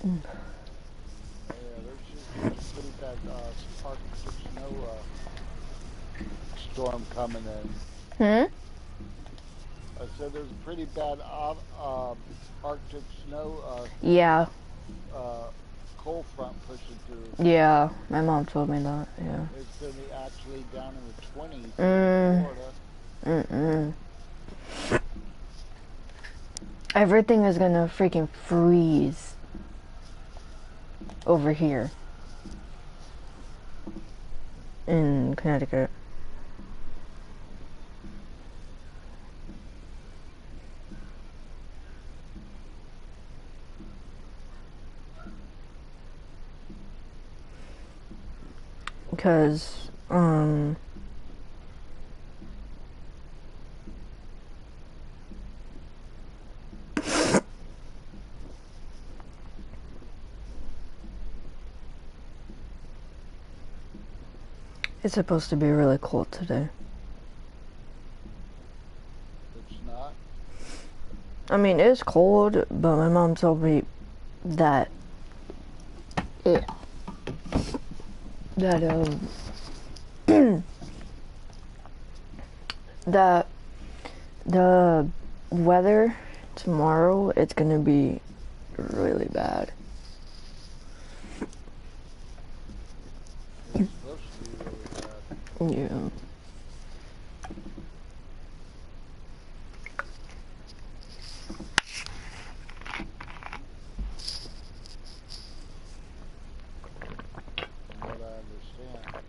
Yeah, there's a pretty bad Arctic snow storm coming in. Hmm? I said there's a pretty bad Arctic snow Yeah. cold front pushing through. Yeah. My mom told me that. Yeah. It's going to be actually down in the 20s here in Mm. Florida. Mm-mm. Everything is gonna freaking freeze over here in Connecticut. Because, it's supposed to be really cold today. It's not. I mean, it's cold, but my mom told me that it, that that the weather tomorrow, it's gonna be really bad. It's supposed to be really bad. Yeah. From what I understand.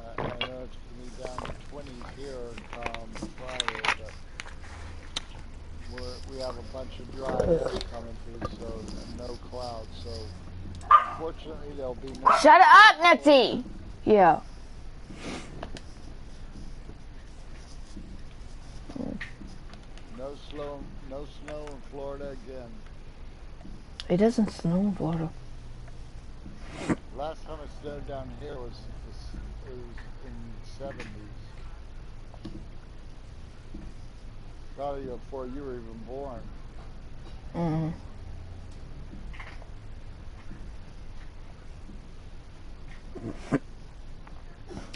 I know it's going to be down to 20s here come Friday, but we have a bunch of dry air coming through, so and no clouds. So unfortunately, there'll be no Shut up, Nettie! Yeah. no snow in Florida again. It doesn't snow in Florida. Last time it snowed down here it was in the 70s, probably before you were even born. Mm.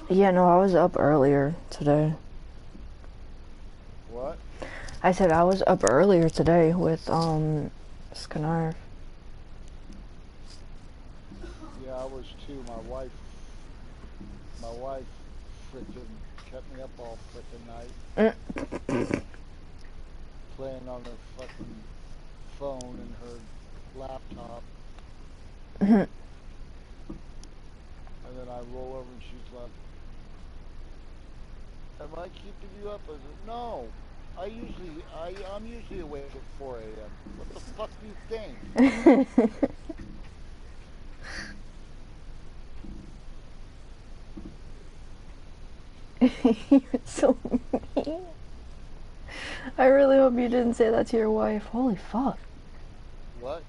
Yeah, no, I was up earlier today. What? I said I was up earlier today with, Skinner. Yeah, I was too. My wife frickin' kept me up all frickin' night, playing on her fucking phone and her laptop. Mm. And then I roll over and she's like, "Am I keeping you up?" I said, "No. I'm usually awake at 4 a.m. What the fuck do you think?" You're so mean. I really hope you didn't say that to your wife. Holy fuck. What?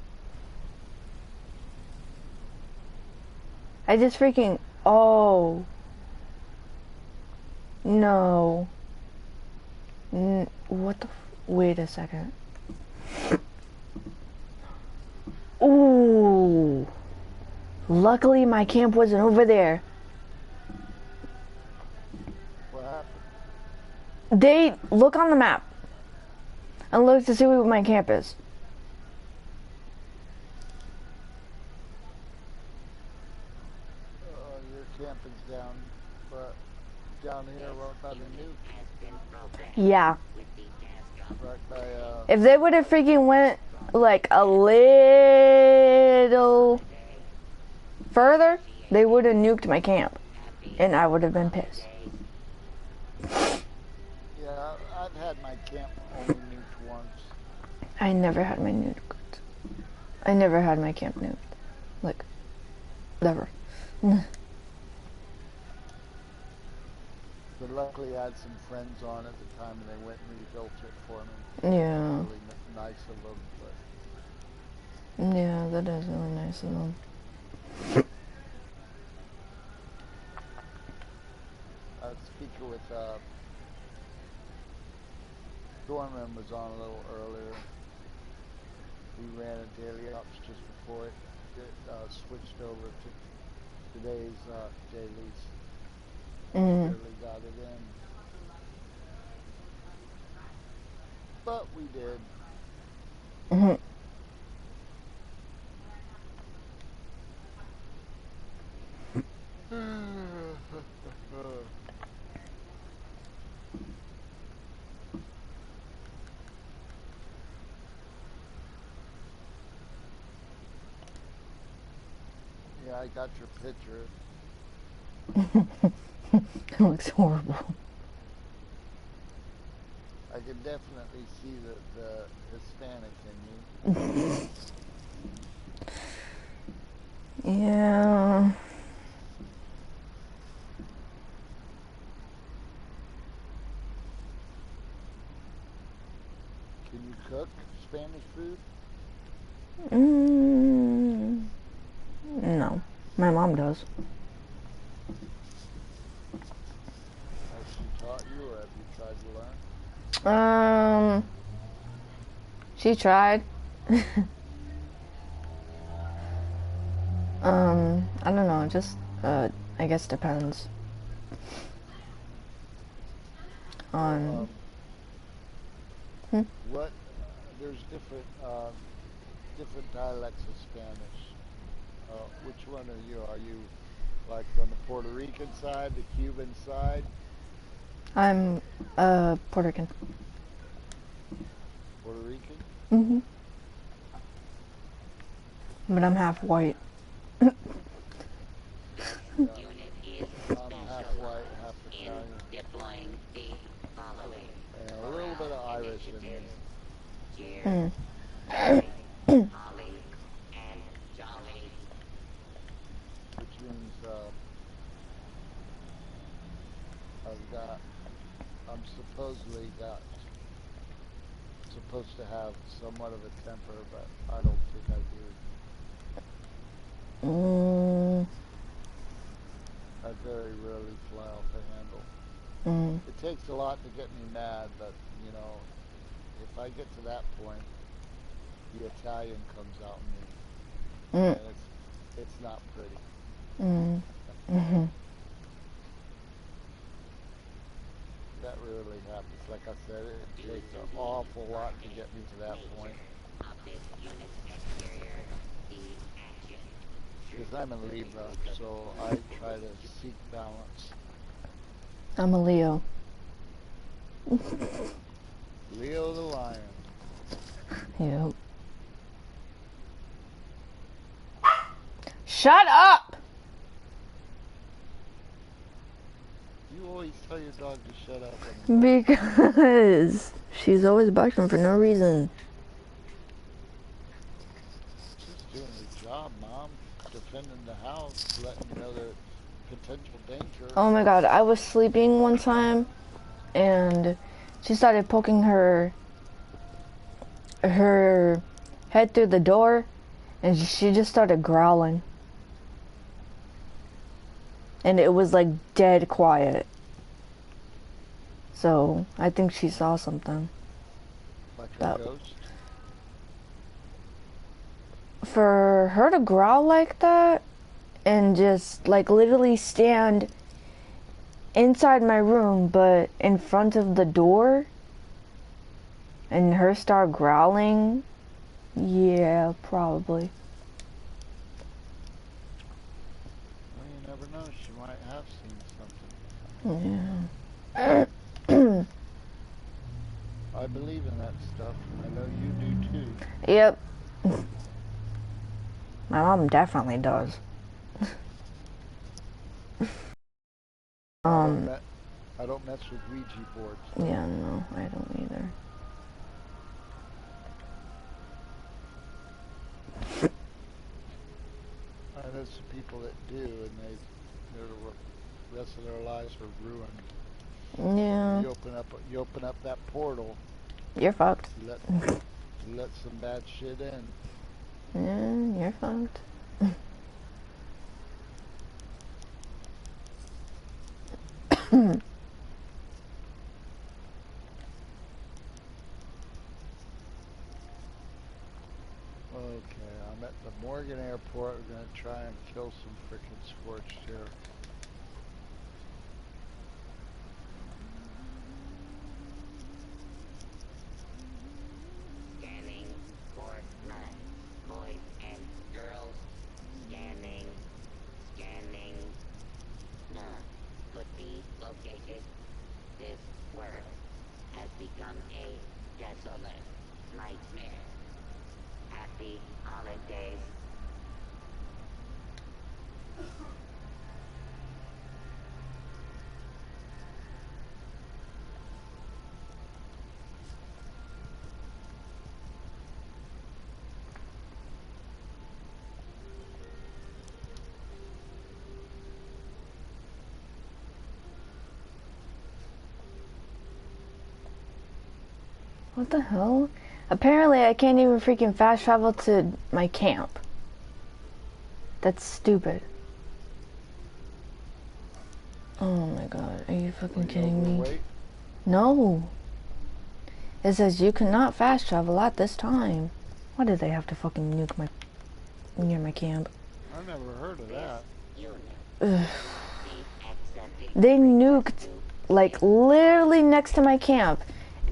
I just freaking... Oh. No. What the... Wait a second. Ooh. Luckily my camp wasn't over there. What happened? They... Look on the map. And look to see what my camp is. Your camping's down here right by the nuke. Yeah. Right by, If they would have freaking went, like, a little further, they would have nuked my camp. And I would have been pissed. yeah, I've had my camp only nuked once. I never had my nuked. I never had my camp nuked. Like, never. But luckily I had some friends on at the time and they went and rebuilt it for me. Yeah. Really nice of them, but Yeah, that is really nice of them. I was speaking with Dorman was on a little earlier. We ran daily ops just before it switched over to today's dailies. Mm. Barely got it in, but we did. Mhm. Yeah, I got your picture. It looks horrible. I can definitely see the Hispanic in you. Yeah. Can you cook Spanish food? No. My mom does. Has she taught you, or have you tried to learn? She tried. I don't know, just, I guess depends on, Well, hmm? what? There's different dialects of Spanish. Which one are you? Are you like from the Puerto Rican side, the Cuban side? I'm, Puerto Rican. Puerto Rican? Mm-hmm. But I'm half white. Yeah. I'm half white, half Italian. And a little bit of Irish in me. Mm. Which means I'm supposed to have somewhat of a temper, but I don't think I do. Mm. I very rarely fly off the handle. Mm. It takes a lot to get me mad, but you know, if I get to that point, the Italian comes out in me, Mm. and it's not pretty. Mm. Mm-hmm. That rarely happens. Like I said, it takes an awful lot to get me to that point. Because I'm a Libra, so I try to seek balance. I'm a Leo. Leo the lion. Yep. Shut up! You always tell your dog to shut up. Because she's always barking for no reason. She's doing her job, Mom. Defending the house, letting you know the potential danger. Oh my god, I was sleeping one time and she started poking her head through the door and she just started growling. And it was like dead quiet. So I think she saw something. Like a But ghost? for her to growl like that and just like literally stand inside my room but in front of the door and her start growling, yeah, probably. Well, you never know. She might have seen Yeah. something. I believe in that stuff. I know you do too. Yep. My mom definitely does. I don't mess with Ouija boards. Yeah, no, I don't either. I know some people that do, and the rest of their lives are ruined. Yeah. You open up that portal. You're fucked. You let some bad shit in. Yeah, you're fucked. Okay, I'm at the Morgan Airport. We're gonna try and kill some frickin' scorched here. Scanning for none. Boys and girls. Scanning. Scanning. None could be located. This world has become a desolate nightmare. Happy holidays. What the hell? Apparently I can't even freaking fast travel to my camp. That's stupid. Oh my god, are you fucking kidding me? Overweight? No. It says you cannot fast travel at this time. Why did they have to fucking nuke my near my camp? I never heard of that. Ugh. They nuked like literally next to my camp,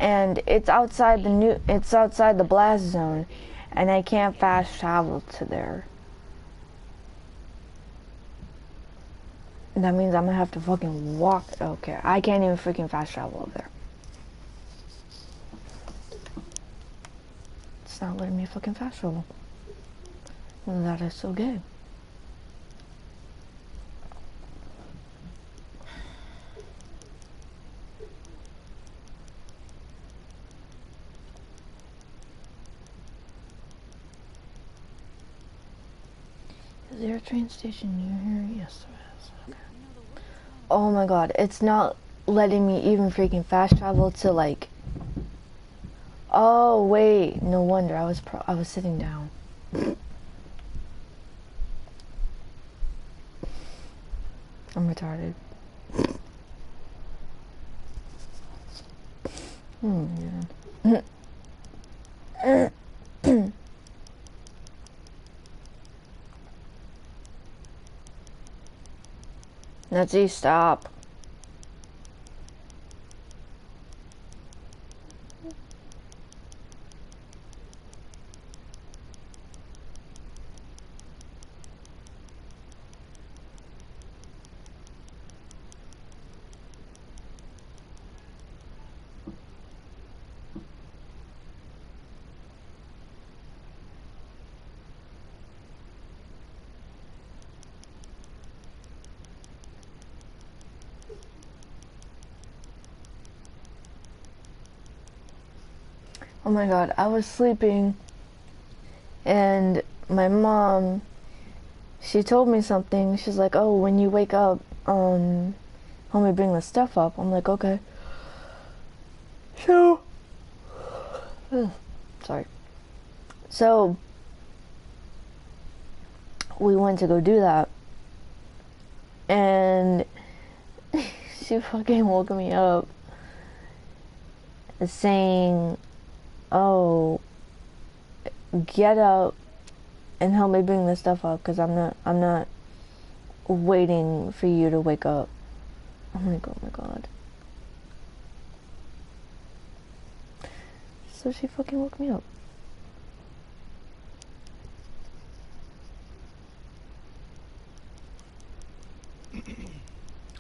and it's outside the blast zone, and I can't fast travel to there. That means I'm gonna have to fucking walk. Okay, I can't even freaking fast travel over there. It's not letting me fucking fast travel. Well, that is so gay. Is there a train station near here? Yes, there is. Okay. Oh my god, it's not letting me even freaking fast travel to like. Oh wait, no wonder I was sitting down. I'm retarded. Yeah. Nazi, stop. Oh my god, I was sleeping and my mom, she told me something. She's like, oh, when you wake up, help me bring the stuff up. I'm like, okay. So, sorry. So, we went to go do that. And she fucking woke me up saying, oh, get up and help me bring this stuff up because I'm not waiting for you to wake up. I'm like, oh my god. So she fucking woke me up.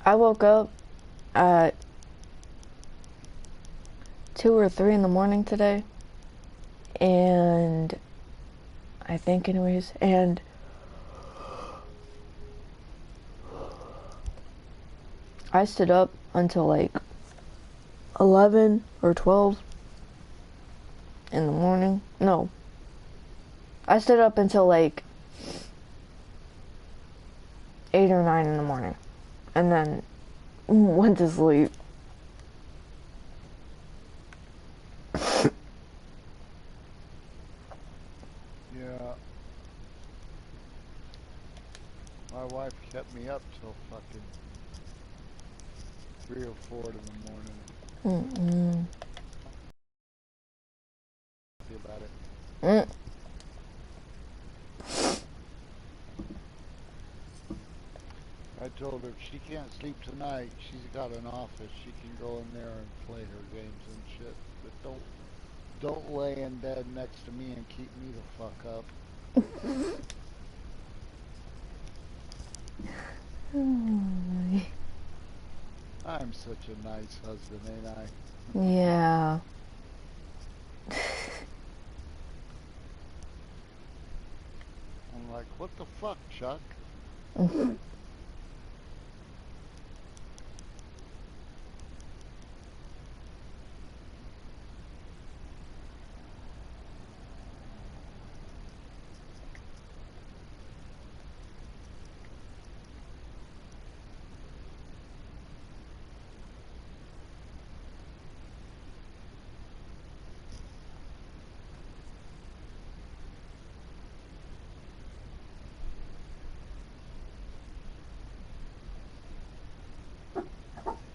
I woke up at 2 or 3 in the morning today, and I think anyways, and I stood up until like 11 or 12 in the morning. No, I stood up until like 8 or 9 in the morning, and then went to sleep. Yeah. My wife kept me up till fucking 3 or 4 in the morning. About it. told her if she can't sleep tonight, she's got an office. She can go in there and play her games and shit. But don't lay in bed next to me and keep me the fuck up. I'm such a nice husband, ain't I? Yeah. I'm like, what the fuck, Chuck?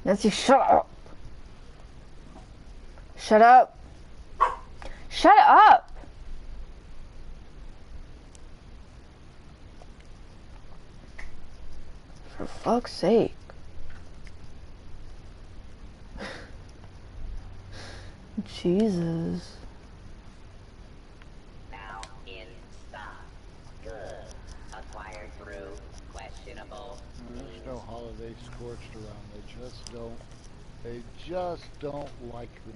Nancy, shut up. Shut up. Shut up. For fuck's sake. Jesus. Now in stock. Good. Acquired through questionable. There's no holiday scorched around. They just don't like me.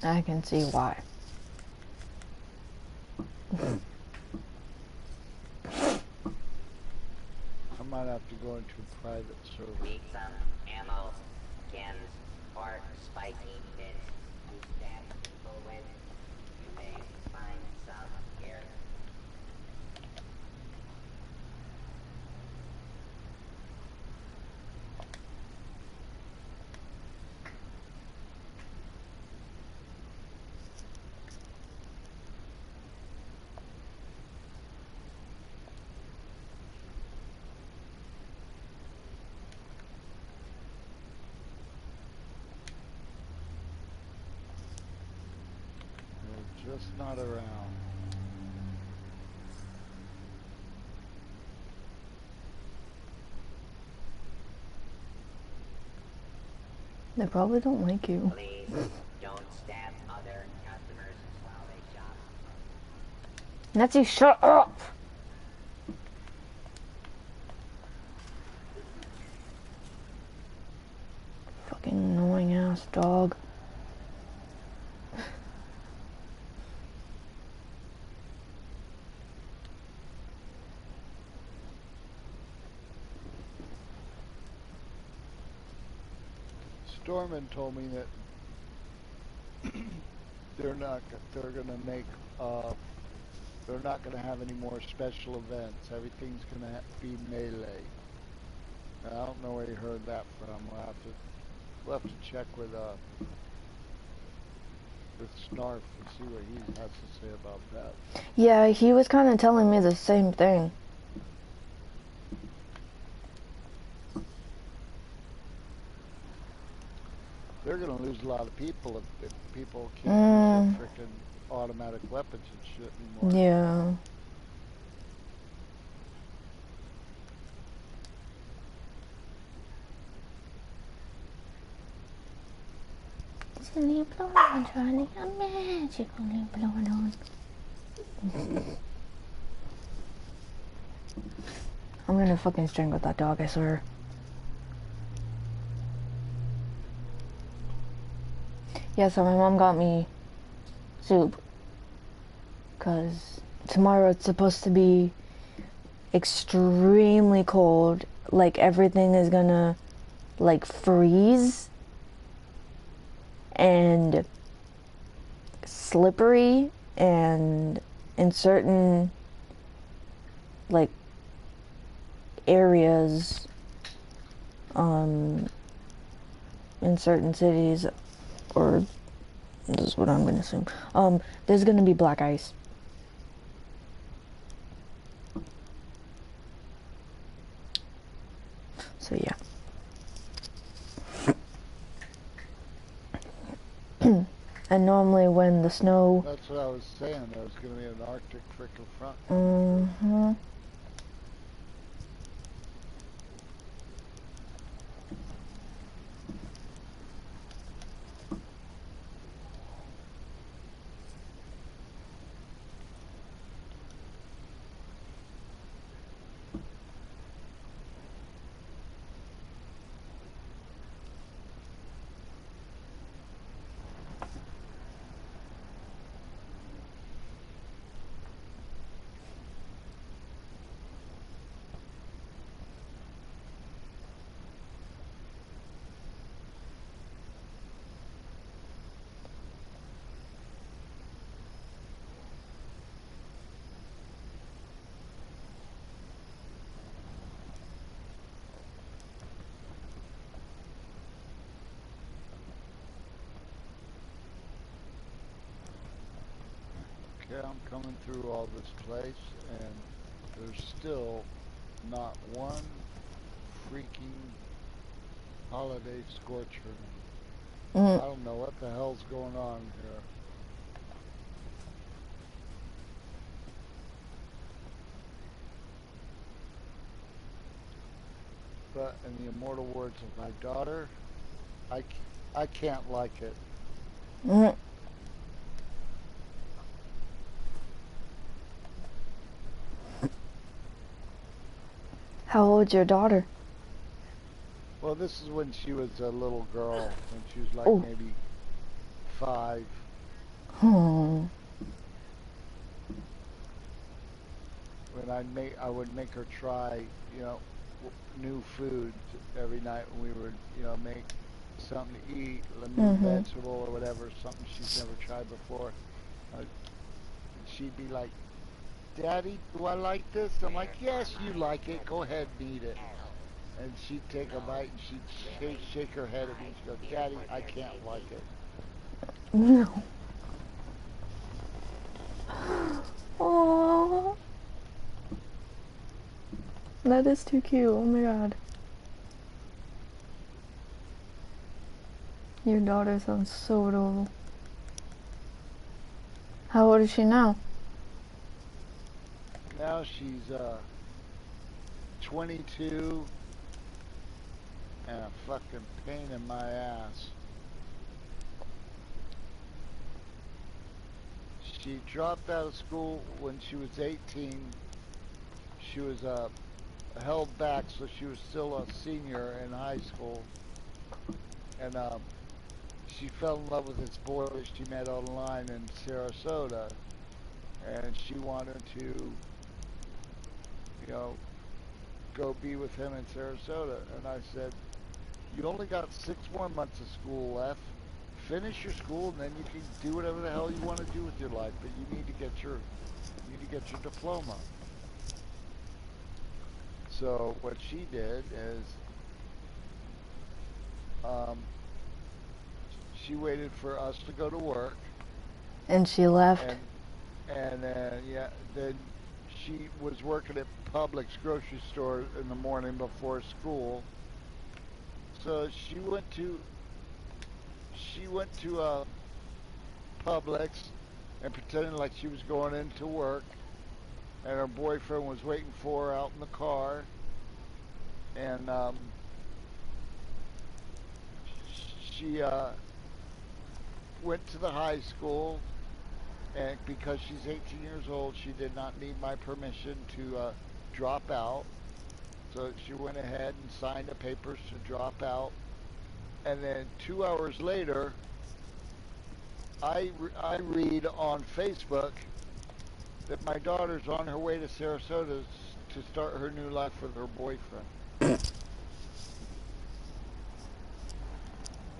I can see why. I might have to go into a private server. Need some ammo, skins, or spiky bits to stab people with. You may find some here. They're just not around. They probably don't like you. Please don't stab other customers while they shop. Nancy, shut up. Fucking annoying ass dog. Storman told me that they're not gonna have any more special events. Everything's gonna be melee. I don't know where he heard that from. We'll have to check with Snarf and see what he has to say about that. Yeah, he was kind of telling me the same thing. They're gonna lose a lot of people if people can't use their frickin' automatic weapons and shit anymore. Yeah. Leave it alone, Johnny. I'm magical. Leave it alone. I'm gonna fucking strangle that dog, I swear. Yeah, so my mom got me soup. Because tomorrow it's supposed to be extremely cold. Like, everything is gonna, like, freeze. And slippery, and in certain like areas in certain cities, or this is what I'm gonna assume, there's gonna be black ice. So yeah. And normally when the snow... That's what I was saying. There was going to be an Arctic frickin' front. Okay, I'm coming through all this place, and there's still not one freaking holiday scorch for me. Mm. I don't know what the hell's going on here. But in the immortal words of my daughter, I, I can't like it. Mm. How old's your daughter? Well, this is when she was a little girl, when she was like Oh. maybe 5. Hmm. When I would make her try, you know, new foods every night when we would, make something to eat, a new Mhm. vegetable or whatever, something she's never tried before. Uh, she'd be like, "Daddy, do I like this?" I'm like, "Yes, you like it. Go ahead and eat it." And she'd take a bite and she'd shake her head at me. She'd go, "Daddy, I can't like it." No. Oh, that is too cute. Oh my god. Your daughter sounds so adorable. How old is she now? Now she's 22 and a fucking pain in my ass. She dropped out of school when she was 18. She was held back, so she was still a senior in high school. And she fell in love with this boy that she met online in Sarasota. And she wanted to, you know, go be with him in Sarasota. And I said, "You only got 6 more months of school left. Finish your school, and then you can do whatever the hell you want to do with your life. But you need to get your diploma." So what she did is, um, she waited for us to go to work, And she left. and yeah, then she was working at Publix grocery store in the morning before school. So she went to Publix and pretended like she was going into work, and her boyfriend was waiting for her out in the car, and she went to the high school, and because she's 18 years old, she did not need my permission to drop out. So she went ahead and signed the papers to drop out. And then 2 hours later, I read on Facebook that my daughter's on her way to Sarasota to start her new life with her boyfriend.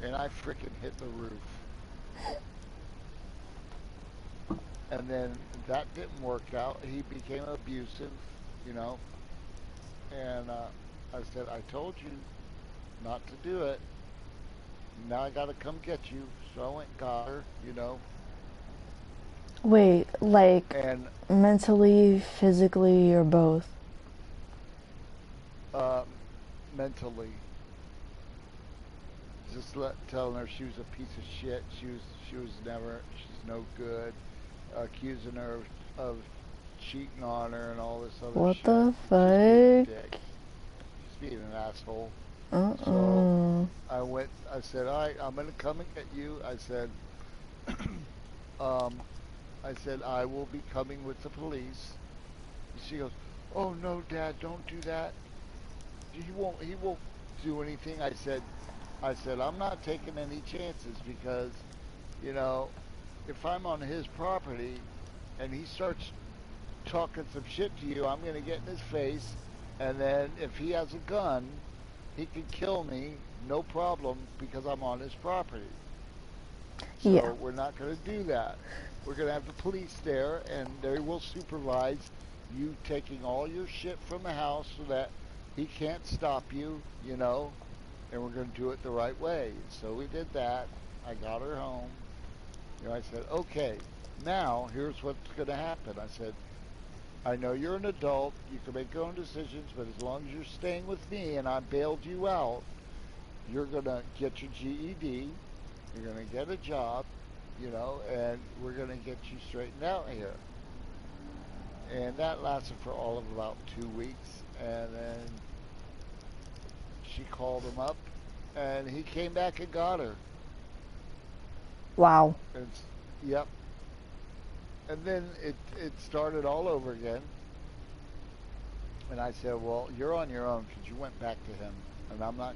And I freaking hit the roof. And then that didn't work out. He became abusive, you know. And I said, "I told you not to do it. Now I got to come get you." So I went and got her. Wait, like And mentally, physically, or both? uh, mentally, just telling her she was a piece of shit. She's no good. Accusing her of cheating on her and all this other What shit. the Just being a fuck? dick. Just being an asshole. So Uh-uh. I said, "All right, I'm going to come and get you." Um, I said, "I will be coming with the police." And she goes, "Oh no, Dad, don't do that. He won't do anything." I said, "I'm not taking any chances because, you know, if I'm on his property and he starts talking some shit to you, I'm going to get in his face. And then if he has a gun, he can kill me, no problem, because I'm on his property. Yeah. So we're not going to do that. We're going to have the police there, and they will supervise you taking all your shit from the house so that he can't stop you, and we're going to do it the right way." So we did that. I got her home, I said, okay, now here's what's going to happen. I said, I know you're an adult. You can make your own decisions, but as long as you're staying with me and I bailed you out, you're going to get your GED. You're going to get a job, and we're going to get you straightened out here. And that lasted for all of about 2 weeks. And then she called him up, and he came back and got her. Wow. And yep. And then it started all over again. And I said, "Well, you're on your own because you went back to him, and I'm not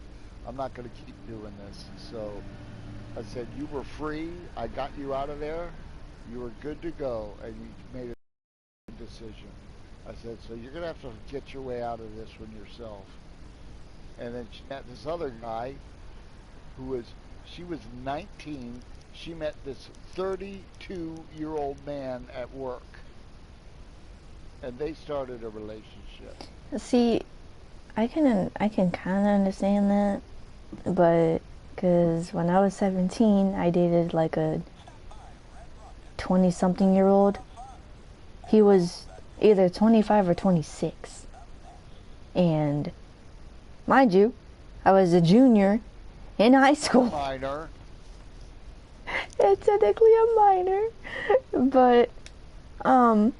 going to keep doing this." So I said, "You were free. I got you out of there. You were good to go, and you made a decision." I said, "So you're going to have to get your way out of this one yourself." And then she met this other guy she was 19. She met this 32-year-old man at work, and they started a relationship. See, I can kind of understand that, but because when I was 17, I dated like a 20-something-year-old. He was either 25 or 26, and mind you, I was a junior in high school. Minor. It's technically a minor, but my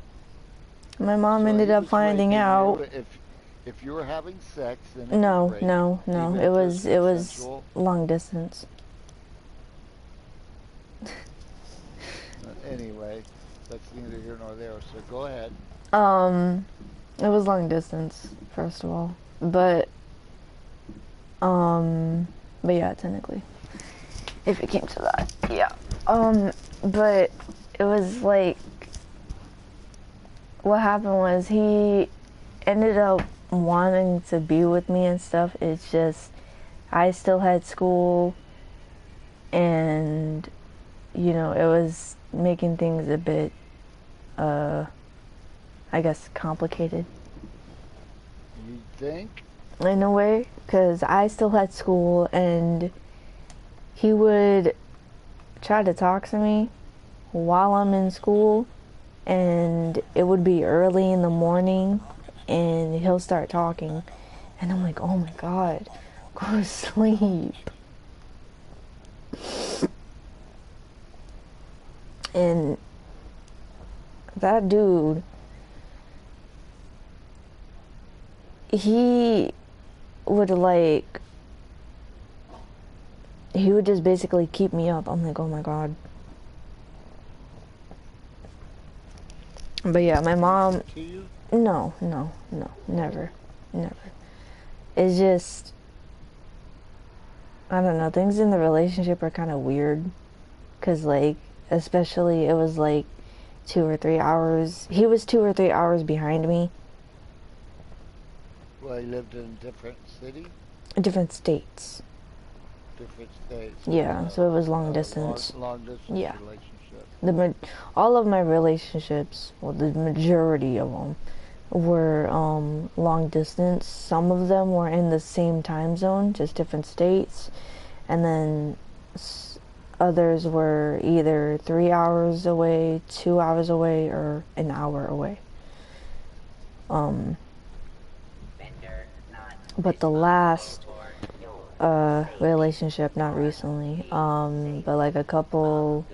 mom So ended he up was finding raping out. you. If you were having sex, then it No, was rape, no, no. even It if was it's it was consensual. long distance. Anyway, that's neither here nor there. So go ahead. Um, it was long distance, first of all, um, but yeah, technically, if it came to that, yeah. But it was like what happened was he ended up wanting to be with me and stuff. It's just I still had school, and it was making things a bit I guess complicated You think? in a way, because I still had school, and he would try to talk to me while I'm in school, and it would be early in the morning, and he'll start talking, and I'm like, oh my god, go to sleep. And that dude, he would he would just basically keep me up. I'm like, oh my god. But yeah, my mom, To you? no, never, never. It's just, I don't know, things in the relationship are kind of weird, because especially it was 2 or 3 hours. He was 2 or 3 hours behind me. Well, he lived in a different city, Different states. different states. Yeah, so it was long Long, distance. long distance Yeah. relationship. All of my relationships, well, the majority of them were long distance. Some of them were in the same time zone, just different states, and then others were either 3 hours away, 2 hours away, or an hour away. But the last relationship, not recently, but like a couple,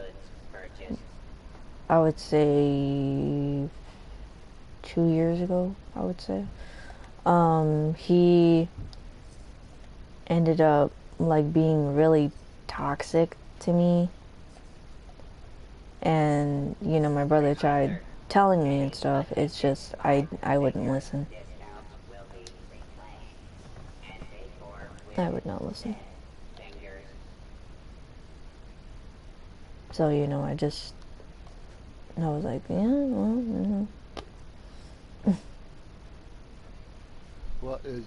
I would say 2 years ago, I would say, he ended up being really toxic to me, and my brother tried telling me and stuff. It's just I wouldn't listen. I would not listen. So I was like, yeah, well, Well, is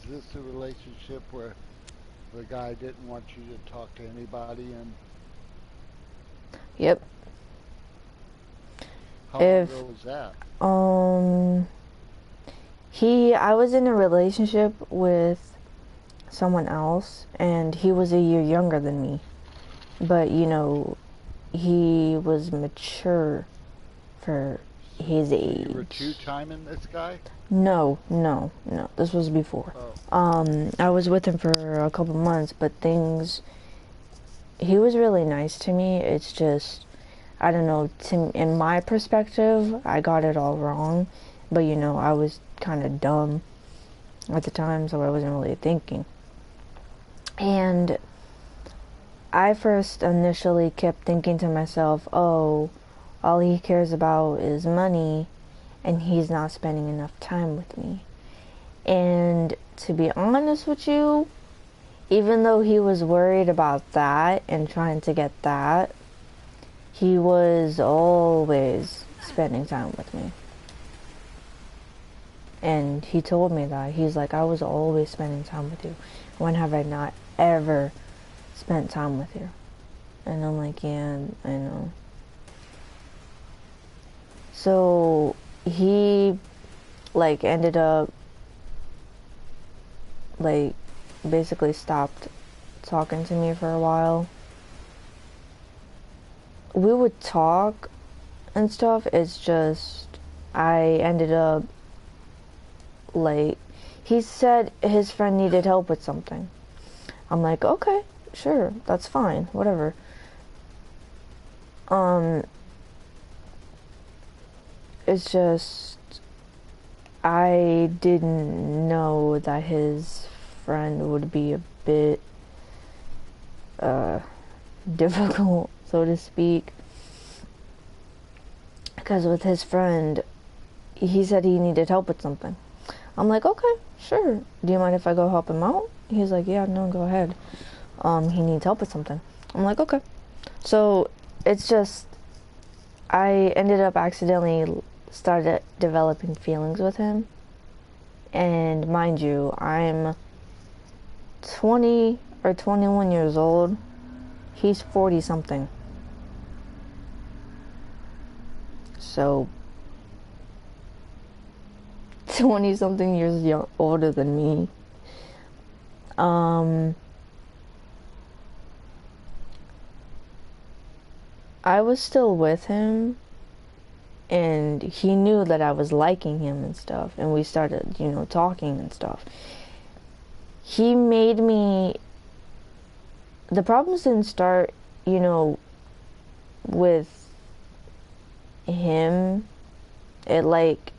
this a relationship where the guy didn't want you to talk to anybody, and yep. how long If ago was that? I was in a relationship with someone else, and he was a year younger than me, but he was mature for his So you were age. two-timing this guy? No, no, no. This was before. Oh. I was with him for a couple months, but he was really nice to me. It's just, I don't know, in my perspective, I got it all wrong. But, you know, I was kind of dumb at the time, so I wasn't really thinking. And I first initially kept thinking to myself, oh, all he cares about is money, and he's not spending enough time with me. And to be honest with you, even though he was worried about that and trying to get that, he was always spending time with me. And he told me that. He's like, I was always spending time with you. When have I not ever spent time with you? And I'm like, yeah, I know. So he like ended up like basically stopped talking to me for a while. We would talk and stuff. It's just I ended up like, he said his friend needed help with something. I'm like, okay, sure, that's fine, whatever. It's just I didn't know that his friend would be a bit difficult, so to speak, because with his friend, he said he needed help with something. I'm like, okay, sure. Do you mind if I go help him out? He's like, yeah, no, go ahead. He needs help with something. I'm like, okay. So it's just, I ended up accidentally started developing feelings with him. And mind you, I'm 20 or 21 years old. He's 40 something. So 20 something years older than me. I was still with him, and he knew that I was liking him and stuff, and we started, you know, talking and stuff. He made me, the problems didn't start, you know, with him. It like,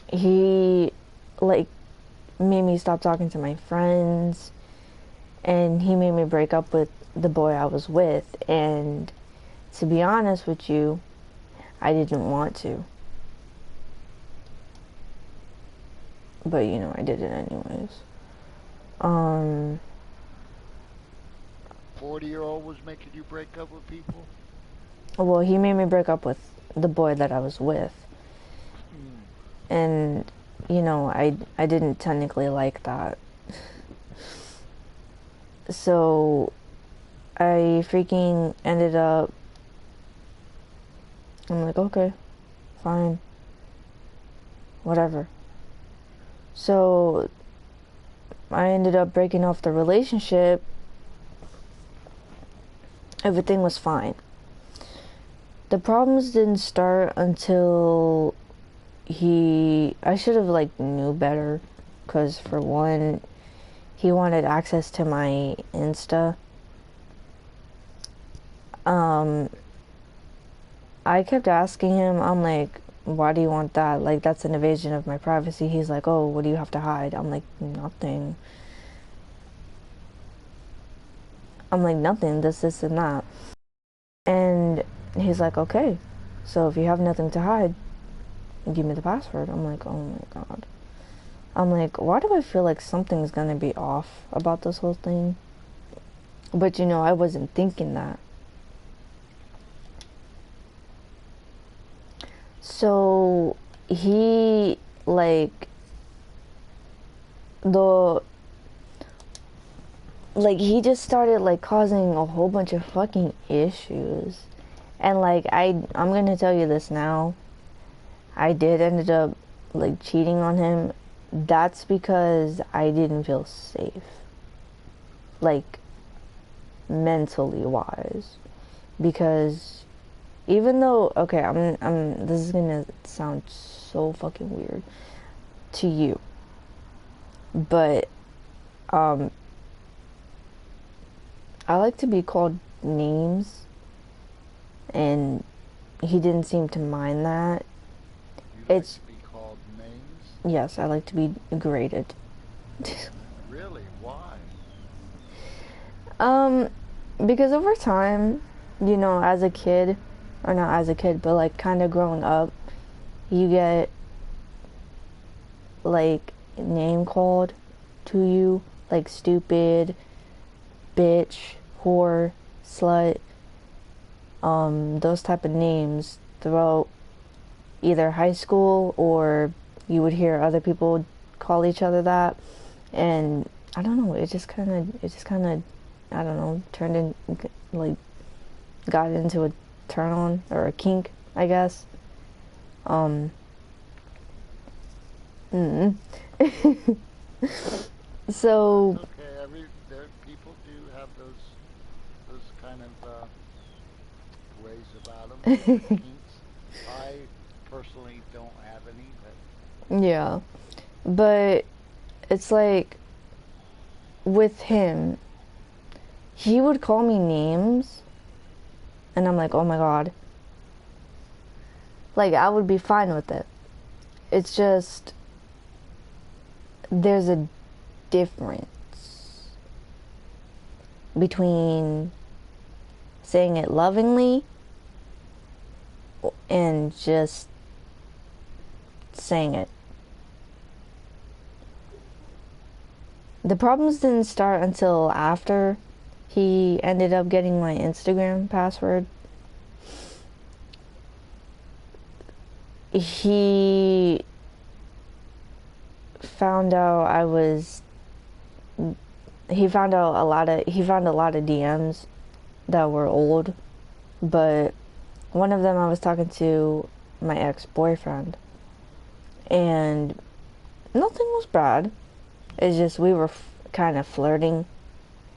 he like made me stop talking to my friends, and he made me break up with the boy I was with. And to be honest with you, I didn't want to, but you know, I did it anyways. 40-year-old was making you break up with people? Well, he made me break up with the boy that I was with. And you know, I didn't technically like that. So I freaking ended up, I'm like, okay, fine, whatever. So I ended up breaking off the relationship. Everything was fine. The problems didn't start until I should have like knew better, because for one, he wanted access to my Insta. I kept asking him, I'm like, why do you want that? Like, that's an invasion of my privacy. He's like, oh, what do you have to hide? I'm like, nothing. Nothing, this and that. And he's like, okay, so if you have nothing to hide, give me the password. I'm like, oh my god. I'm like, why do I feel like something's gonna be off about this whole thing? But you know, I wasn't thinking that. So he like he just started like causing a whole bunch of fucking issues. And like I'm gonna tell you this now, I did ended up like cheating on him. That's because I didn't feel safe, like mentally wise. because even though, okay, this is gonna sound so fucking weird to you, but I like to be called names, and he didn't seem to mind that. You like It's to be called names? Yes, I like to be graded. Really? Why? um, because over time, as a kid, or not as a kid, but like kind of growing up, you get like name called to you, like stupid, bitch, whore, slut, those type of names throughout either high school, or you would hear other people call each other that. And I don't know, it just kind of I don't know, turned in, like, got into a turn on or a kink, I guess. Mm. So, That's okay. There people do have those kind of ways about them. Their kinks. I personally don't have any, but yeah, but it's like with him, he would call me names, and I'm like, oh my god. Like, I would be fine with it. It's just, there's a difference between saying it lovingly and just saying it. The problems didn't start until after he ended up getting my Instagram password. He found out I was he found a lot of DMs that were old, but one of them I was talking to my ex-boyfriend, and nothing was bad. It's just we were kind of flirting,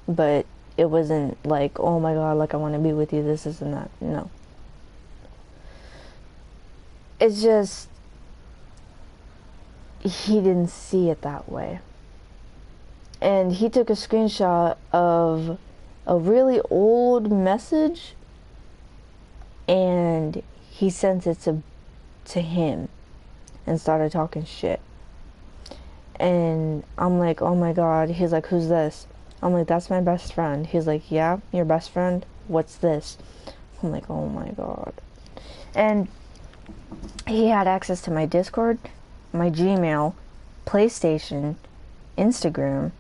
but it wasn't like, oh my god, like I want to be with you, this and that. No. It's just he didn't see it that way. And he took a screenshot of a really old message, and he sent it to him and started talking shit. And I'm like, oh my god. He's like, who's this? I'm like, that's my best friend. He's like, yeah, your best friend? What's this? I'm like, oh my god. And he had access to my Discord, my Gmail, PlayStation, Instagram,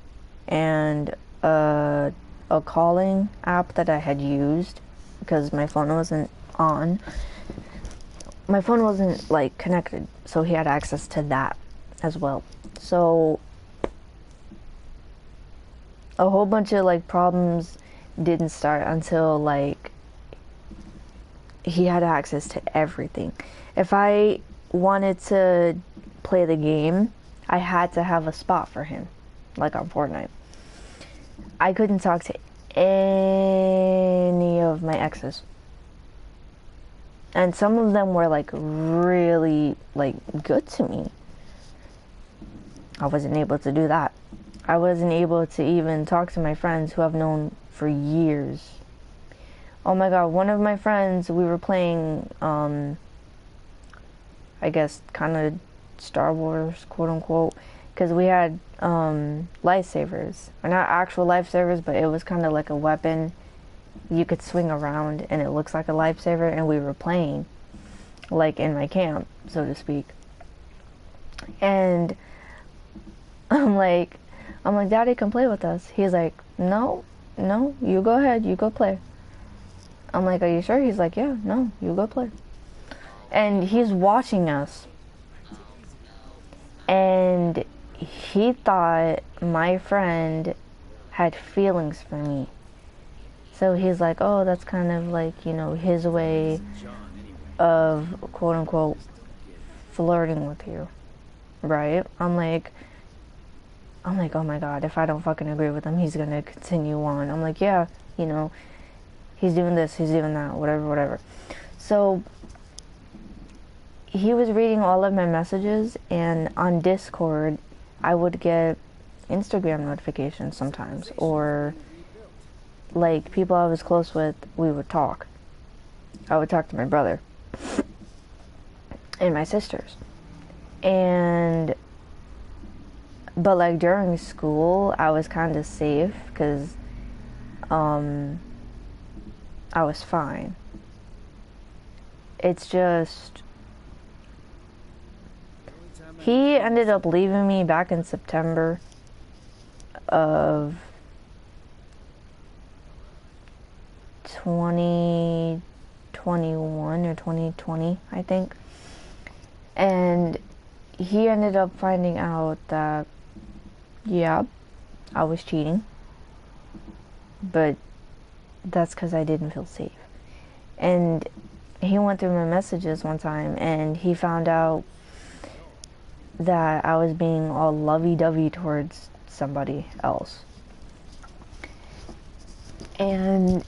and a calling app that I had used because my phone wasn't on. My phone wasn't like connected, so he had access to that as well. So a whole bunch of like problems didn't start until like he had access to everything. If I wanted to play the game, I had to have a spot for him, like on Fortnite. I couldn't talk to any of my exes. And some of them were like really like good to me. I wasn't able to do that. I wasn't able to even talk to my friends who I've known for years. Oh my god, one of my friends, we were playing, I guess, kind of Star Wars, quote unquote, because we had lifesavers. Or not actual lifesavers, but it was kind of like a weapon you could swing around and it looks like a lifesaver, and we were playing, like in my camp, so to speak. And I'm like, Daddy, come play with us. He's like, no, you go ahead, you go play. I'm like, are you sure? He's like, yeah, no, you go play. And he's watching us. And he thought my friend had feelings for me. So he's like, oh, that's kind of like, his way of, quote unquote, flirting with you. Right? I'm like, oh my god, if I don't fucking agree with him, he's gonna continue on. I'm like, yeah, he's doing this, he's doing that, whatever, whatever. So he was reading all of my messages, and on Discord, I would get Instagram notifications sometimes, or like people I was close with, we would talk. I would talk to my brother and my sisters. But like during school, I was kind of safe because I was fine. It's just he ended up leaving me back in September of 2021 or 2020, I think. And he ended up finding out that, yeah, I was cheating. But that's because I didn't feel safe. And he went through my messages one time, and he found out that I was being all lovey-dovey towards somebody else. And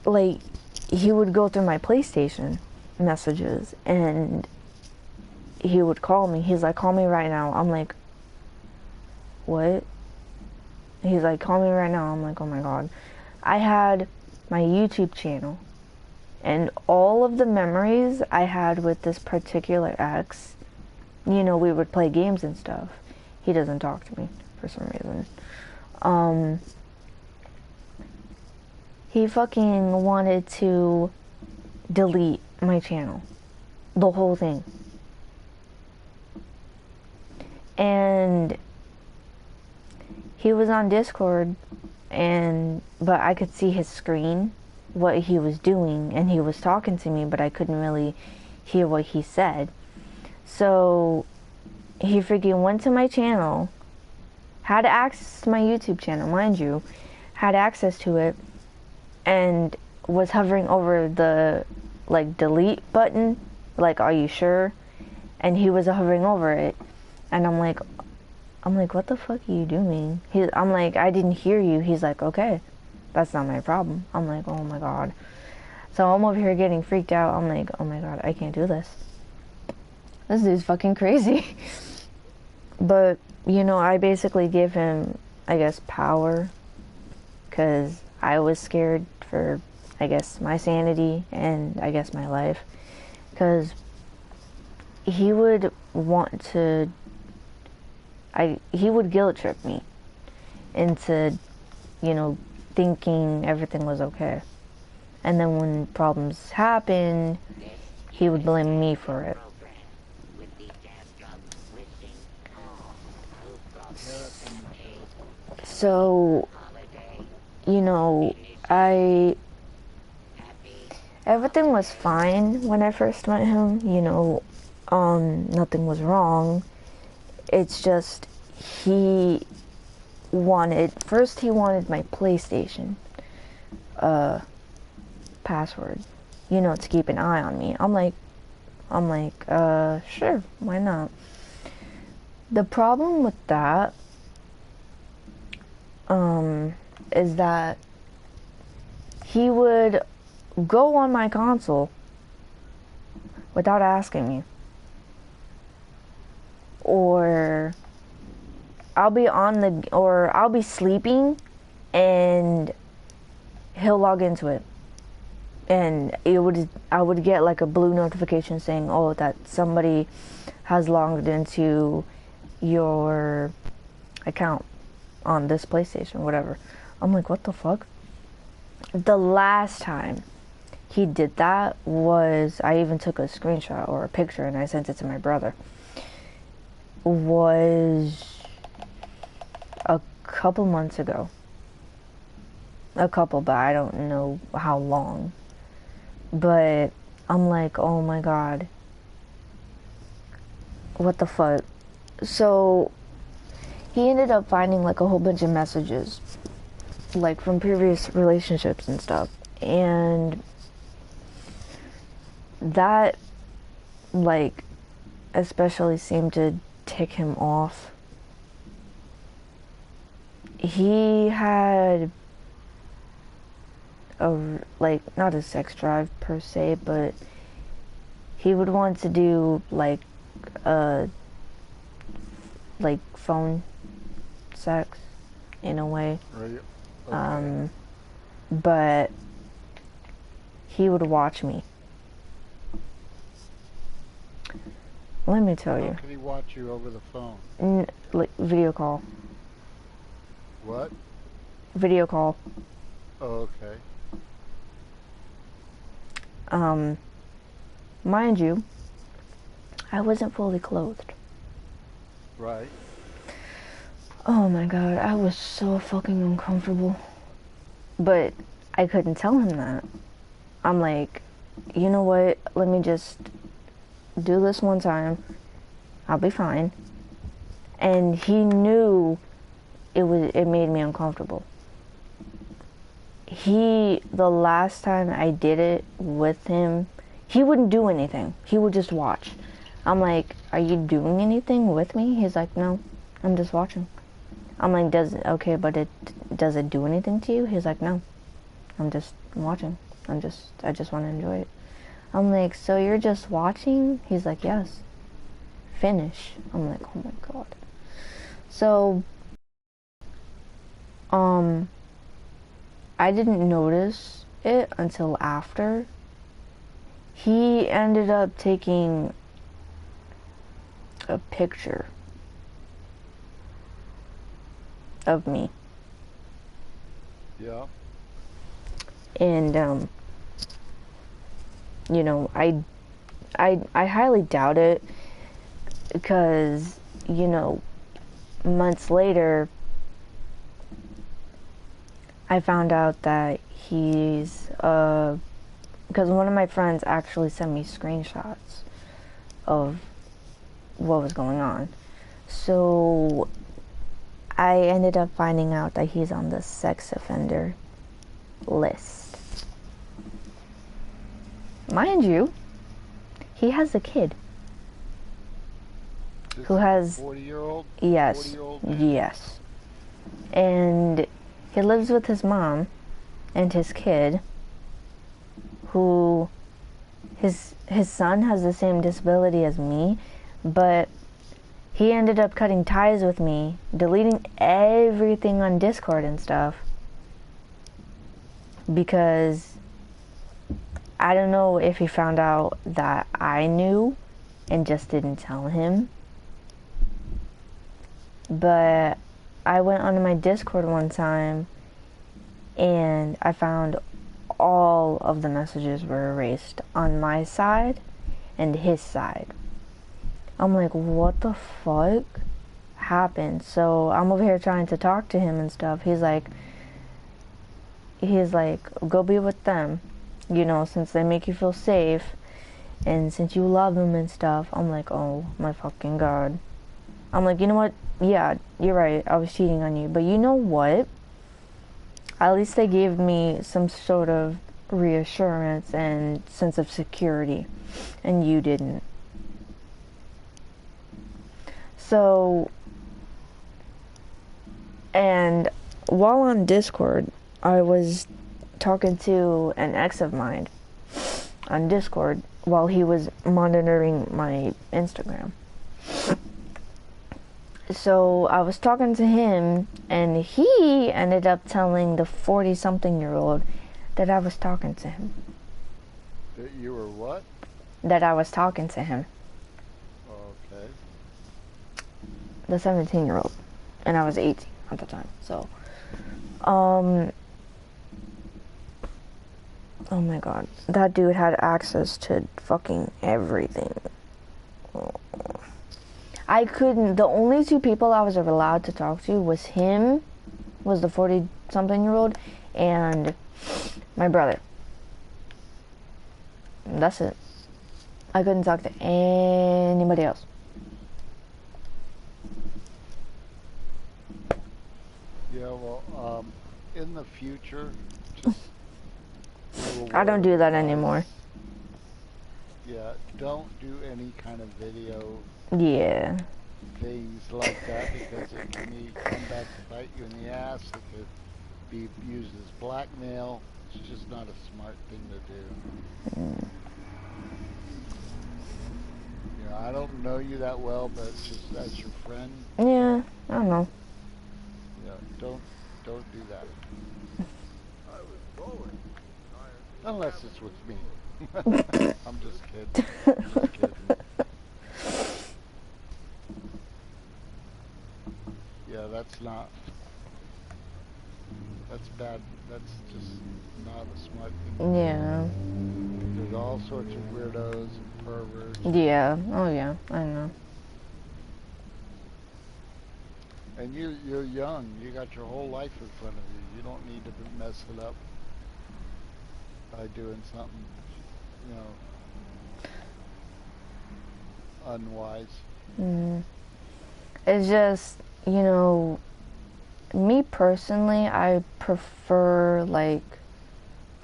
like, he would go through my PlayStation messages, and he would call me. He's like, call me right now. I'm like, what? He's like, call me right now. I'm like, oh my god. I had my YouTube channel, and all of the memories I had with this particular ex, you know, we would play games and stuff. He doesn't talk to me for some reason. He fucking wanted to delete my channel. The whole thing. And he was on Discord, but I could see his screen, what he was doing, and he was talking to me, but I couldn't really hear what he said. So he freaking went to my channel, had access to my YouTube channel, mind you, had access to it, and was hovering over the like delete button, like, are you sure? And he was hovering over it, and I'm like, what the fuck are you doing? I'm like, I didn't hear you. He's like, okay, that's not my problem. I'm like, oh my god. So I'm over here getting freaked out. I'm like, oh my god, I can't do this. This dude's fucking crazy. But, you know, I basically gave him, I guess, power, because I was scared for, I guess, my sanity and, I guess, my life. Because he would want to, he would guilt trip me into, you know, thinking everything was okay. And then when problems happened, he would blame me for it. So, you know, everything was fine when I first met him, you know, nothing was wrong. It's just, he wanted my PlayStation, password, you know, to keep an eye on me. I'm like, sure, why not? The problem with that, is that he would go on my console without asking me. Or I'll be sleeping and he'll log into it. And I would get like a blue notification saying, oh, that somebody has logged into your account on this PlayStation, whatever. I'm like, what the fuck? The last time he did that was, I even took a screenshot or a picture and I sent it to my brother, was a couple months ago. But I don't know how long. But I'm like, oh my god, what the fuck? So he ended up finding like a whole bunch of messages, like from previous relationships and stuff, and that like especially seemed to tick him off. He had like, not a sex drive per se, but he would want to do uh like phone sex in a way. Right. Okay. But he would watch me. Let me tell How you. can he watch you over the phone? Like video call. What? Video call. Oh, okay. Mind you, I wasn't fully clothed. Right. Oh my god, I was so fucking uncomfortable. But I couldn't tell him that. I'm like, you know what? Let me just do this one time. I'll be fine. And he knew it made me uncomfortable. The last time I did it with him, he wouldn't do anything. He would just watch. I'm like, are you doing anything with me? He's like, no, I'm just watching. I'm like, does it do anything to you? He's like, no, I'm just watching. I just want to enjoy it. I'm like, so you're just watching? He's like, yes. Finish. I'm like, oh my god. So, I didn't notice it until after. He ended up taking a picture of me. Yeah. And, you know, I highly doubt it because, you know, months later, I found out that because one of my friends actually sent me screenshots of what was going on. So I ended up finding out that he's on the sex offender list. Mind you, he has a kid. Who has 40-year-old? Yes. 40-year-old? Yes. And he lives with his mom and his kid, who his son has the same disability as me, but he ended up cutting ties with me, deleting everything on Discord and stuff, because I don't know if he found out that I knew and just didn't tell him. But I went onto my Discord one time and I found all of the messages were erased on my side and his side. I'm like, what the fuck happened? So I'm over here trying to talk to him and stuff. He's like, go be with them, you know, since they make you feel safe and since you love them and stuff. I'm like, oh my fucking god. I'm like, you know what? Yeah, you're right. I was cheating on you. But you know what? At least they gave me some sort of reassurance and sense of security. And you didn't. So, and while on Discord, I was talking to an ex of mine on Discord while he was monitoring my Instagram. So I was talking to him, and he ended up telling the 40-something-year-old that I was talking to him. That you were what? That I was talking to him. Okay. The 17-year-old. And I was 18 at the time. So, oh my god. That dude had access to fucking everything. I couldn't, the only two people I was allowed to talk to was him, was the 40-something-year-old, and my brother. And that's it. I couldn't talk to anybody else. Yeah, well, in the future, just... I don't do that anymore. Yeah, don't do any kind of video Yeah. things like that because it can come back to bite you in the ass. It could be used as blackmail. It's just not a smart thing to do. I don't know you that well, but just as your friend, Yeah, I don't know. don't do that. Unless it's with me. I'm just kidding. Just kidding. Yeah, that's bad. That's just not a smart thing to do. Yeah. There's all sorts of weirdos and perverts, Yeah. Oh yeah, I know. and you're young. You got your whole life in front of you. You don't need to mess it up by doing something, you know, unwise. Mm. It's just, you know, me personally, I prefer like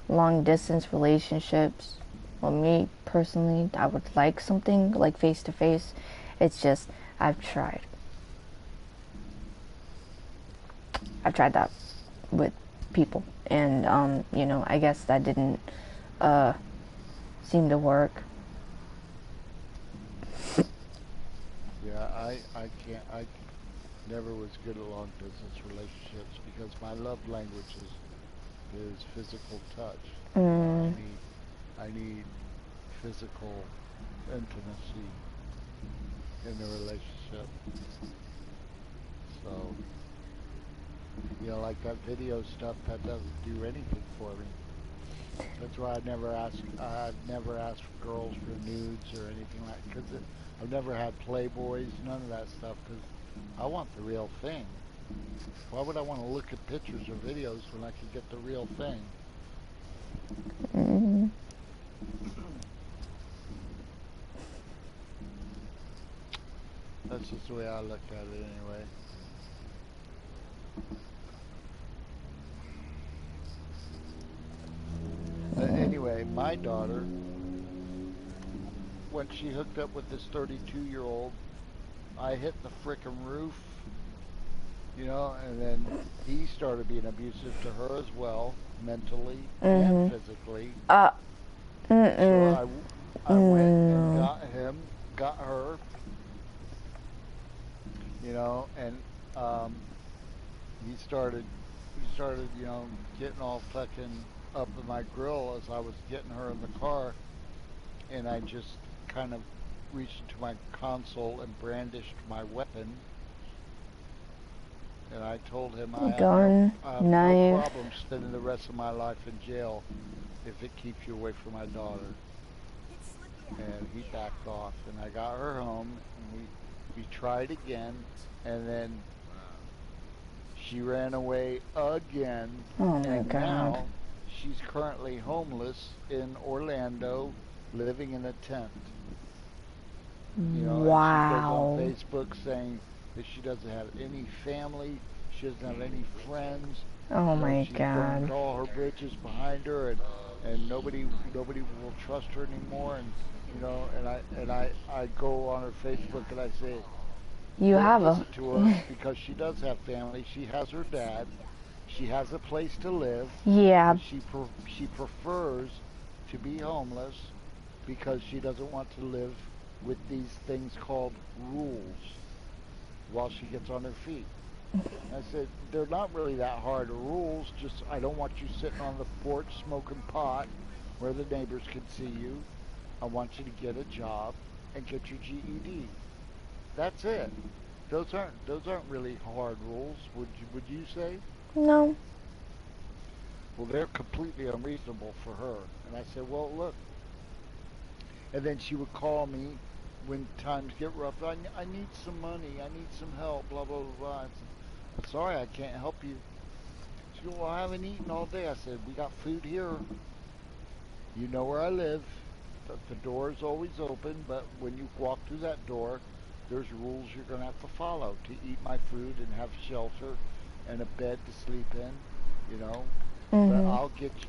long distance relationships. Well, me personally, I would like something like face to face. It's just I've tried. I've tried that with people, and you know, I guess that didn't uh seem to work. Yeah, I can't. I never was good at long distance relationships because my love language is physical touch. Mm, I need physical intimacy in the relationship. So, like that video stuff, that doesn't do anything for me. That's why I've never asked girls for nudes or anything like. Because I've never had Playboys, none of that stuff. Because I want the real thing. Why would I want to look at pictures or videos when I could get the real thing? mm, That's just the way I look at it, anyway. Anyway, my daughter, when she hooked up with this 32-year-old, I hit the frickin' roof, and then he started being abusive to her as well, mentally and mhm. physically. Uh, So mm-mm. I went and No. got her, and um, he started, getting all fucking up in my grill as I was getting her in the car, and I just kind of reached into my console and brandished my weapon, and I told him Gun, I have no knife. problem spending the rest of my life in jail if it keeps you away from my daughter. And he backed off, and I got her home, and we tried again, and then she ran away again, Oh my and god. now she's currently homeless in Orlando, living in a tent. And she goes on Wow. Facebook saying that she doesn't have any family, she doesn't have any friends. Oh my She's burned god. all her bridges behind her, and nobody will trust her anymore. And I go on her Facebook and I say, You don't have a. listen to her because she does have family. She has her dad. She has a place to live, Yeah. but she prefers to be homeless because she doesn't want to live with these things called rules while she gets on her feet. I said, they're not really that hard rules, just I don't want you sitting on the porch smoking pot where the neighbors can see you. I want you to get a job and get your GED. That's it. Those aren't really hard rules, would you say? No. Well, they're completely unreasonable for her. And I said, well, look. And then she would call me when times get rough. I need some money. I need some help. Blah blah blah blah. I said, I'm sorry, I can't help you. She goes, well, I haven't eaten all day. I said, we got food here. You know where I live. The door is always open, but when you walk through that door, there's rules you're going to have to follow to eat my food and have shelter and a bed to sleep in, you know. But Mhm.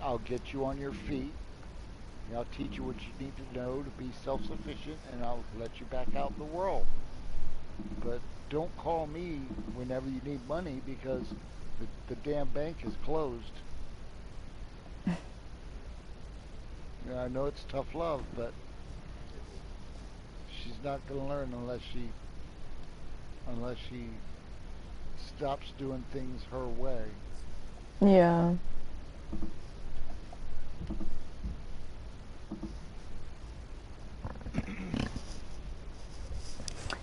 I'll get you on your feet. I'll teach you what you need to know to be self-sufficient, and I'll let you back out in the world. But don't call me whenever you need money because the damn bank is closed. Yeah, I know it's tough love, but she's not going to learn unless she stops doing things her way. Yeah.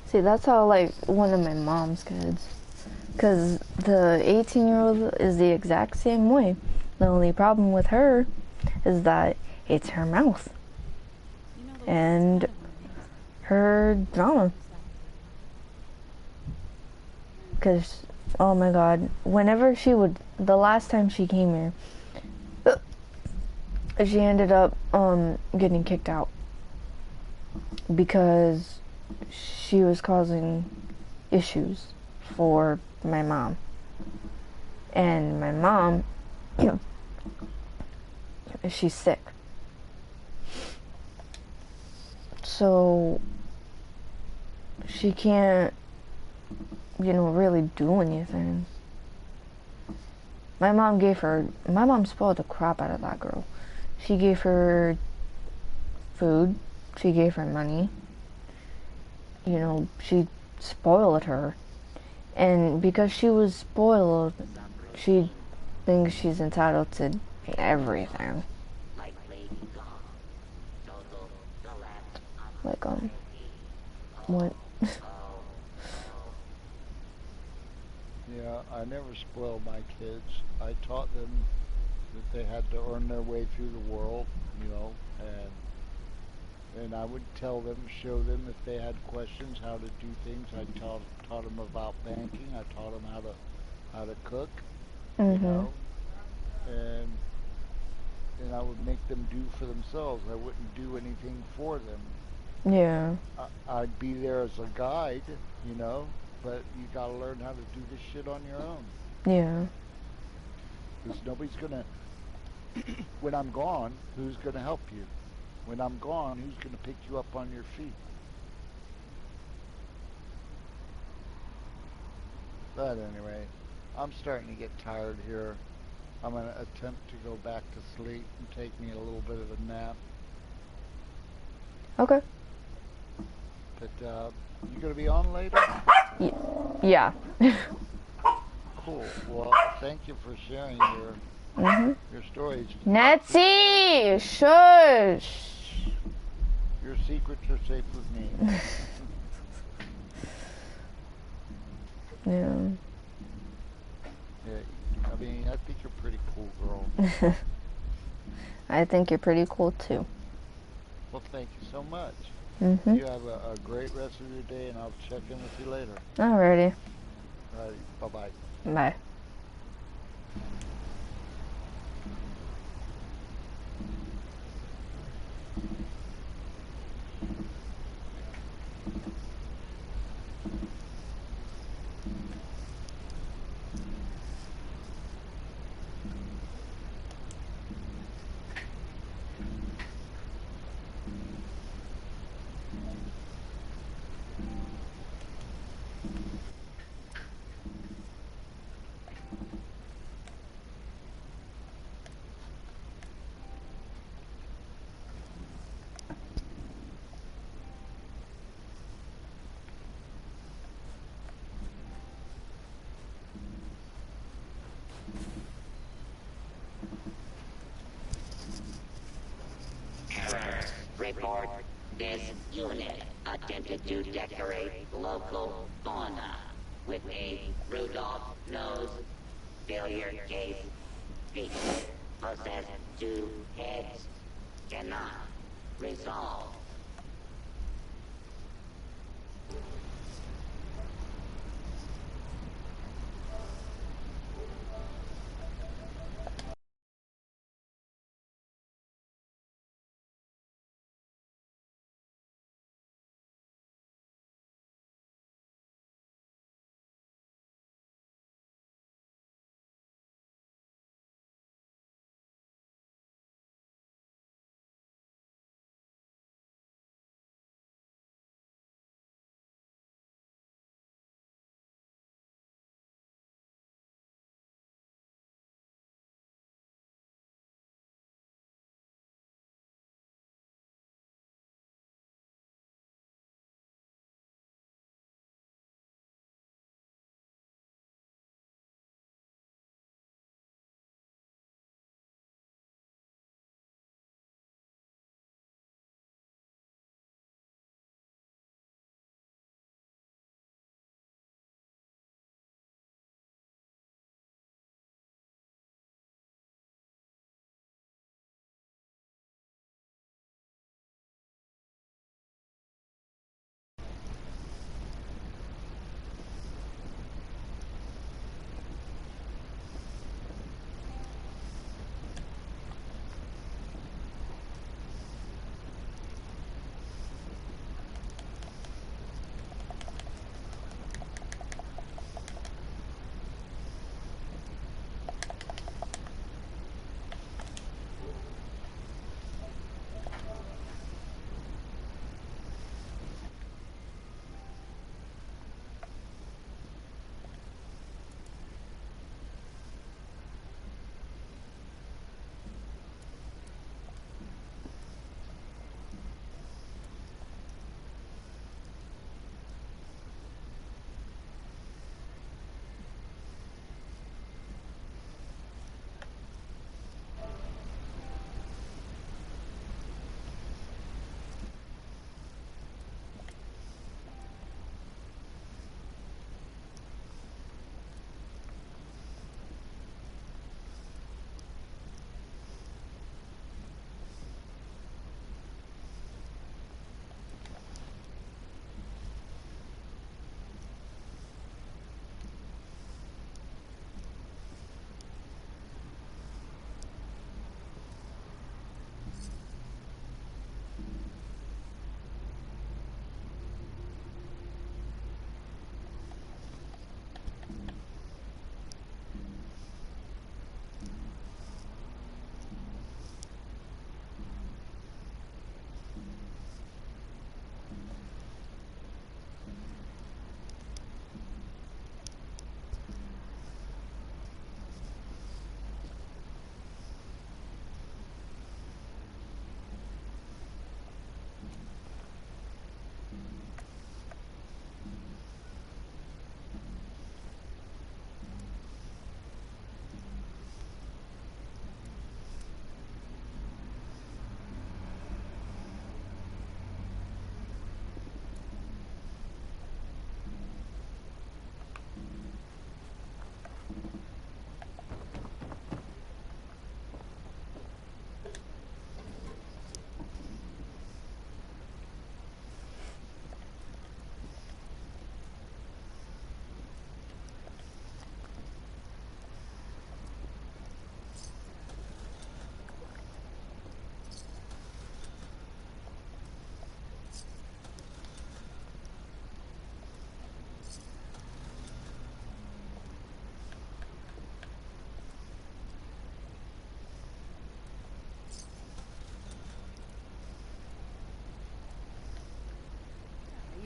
See, that's how, like, one of my mom's kids. Because the 18-year-old is the exact same way. The only problem with her is that it's her mouth and her drama. Because, oh my god, the last time she came here, she ended up getting kicked out because she was causing issues for my mom. And my mom, she's sick. So she can't, really do anything. My mom spoiled the crap out of that girl. She gave her food, she gave her money, she spoiled her. And because she was spoiled, she thinks she's entitled to everything. Like, what? Yeah, I never spoiled my kids. I taught them that they had to earn their way through the world, and I would tell them, show them if they had questions how to do things. I taught them about banking. I taught them how to cook, you Mhm. know, and and I would make them do for themselves. I wouldn't do anything for them. Yeah. I'd be there as a guide, but you got to learn how to do this shit on your own. Yeah. Because nobody's gonna. When I'm gone, who's gonna help you? When I'm gone, who's gonna pick you up on your feet? But anyway, I'm starting to get tired here. I'm gonna attempt to go back to sleep and take me a little bit of a nap. Okay. But you gonna be on later? Yeah. Cool. Well, thank you for sharing Mhm. your stories. Nancy, shush. Your secrets are safe with me. Yeah. Yeah, I mean, I think you're a pretty cool girl. I think you're pretty cool too. Well, thank you so much. Mhm. You have a great rest of your day, and I'll check in with you later. Alrighty. Alrighty, bye bye. Bye. Error. Report. This unit attempted to decorate local fauna with a Rudolph nose. Failure case. Feature. Possessed 2 heads. Cannot resolve.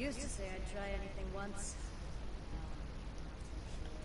Used to say I'd try anything once. Now I'm not too sure.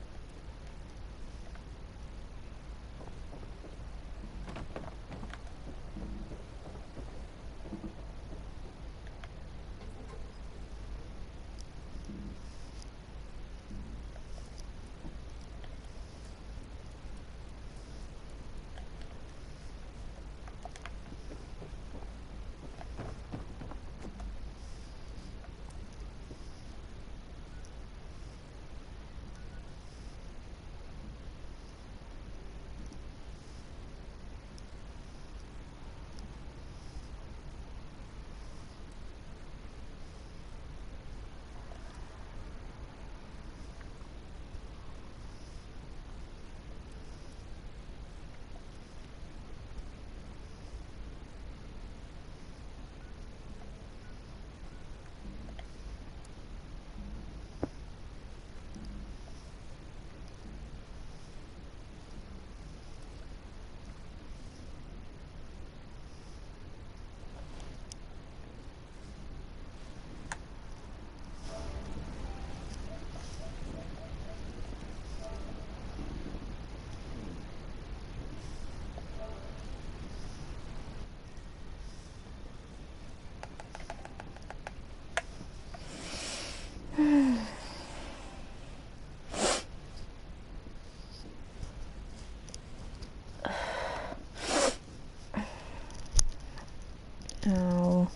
Ow.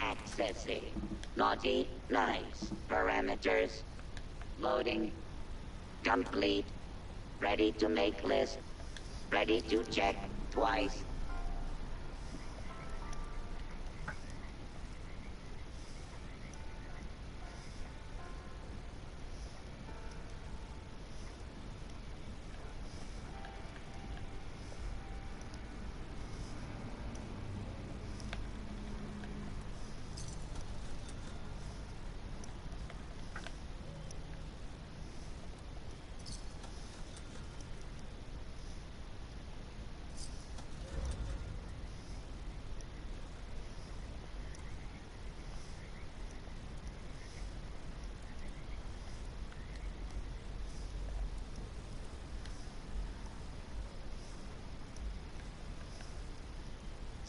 Accessing. Naughty, nice. Parameters. Loading. Complete. Ready to make list. Ready to check twice.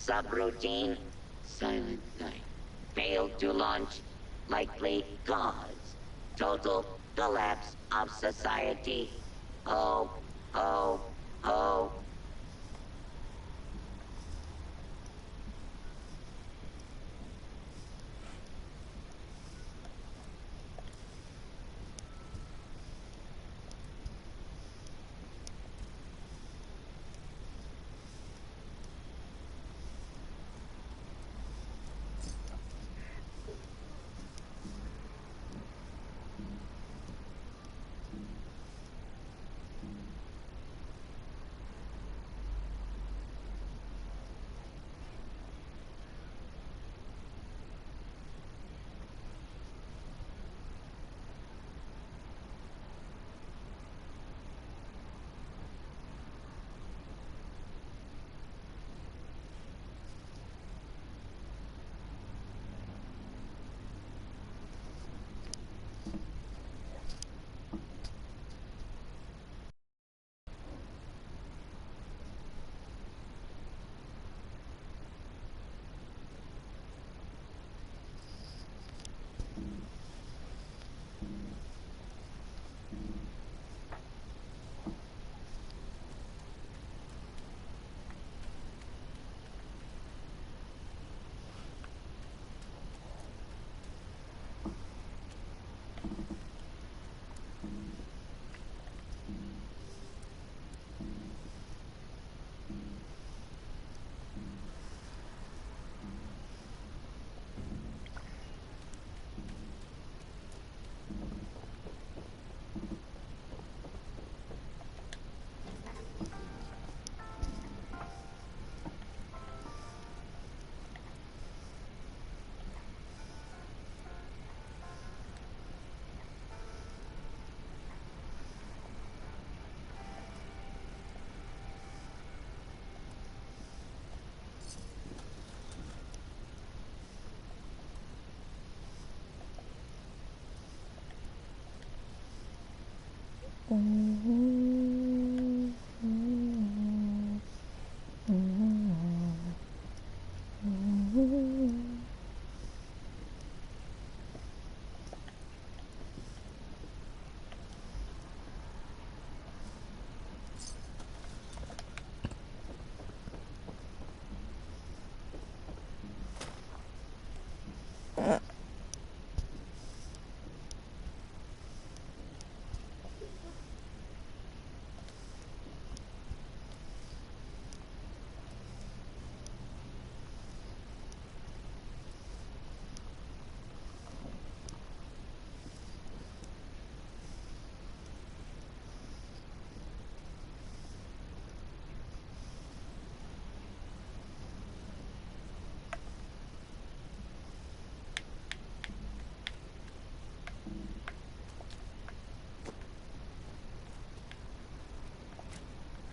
Subroutine. Silent night. Failed to launch. Likely cause. Total collapse of society. Oh, oh, oh.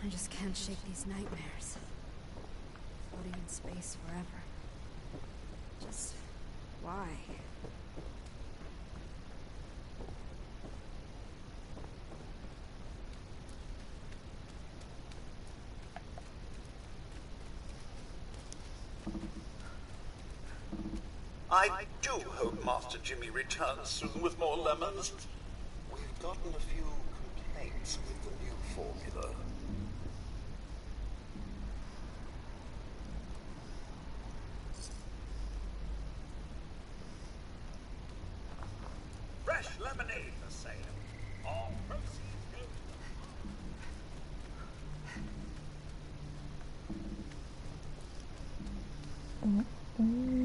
I just can't shake these nightmares. Floating in space forever. Just why? I do hope Master Jimmy returns soon with more lemons. We've gotten a few complaints with the new formula. Fresh lemonade for sale. All proceeds go to the...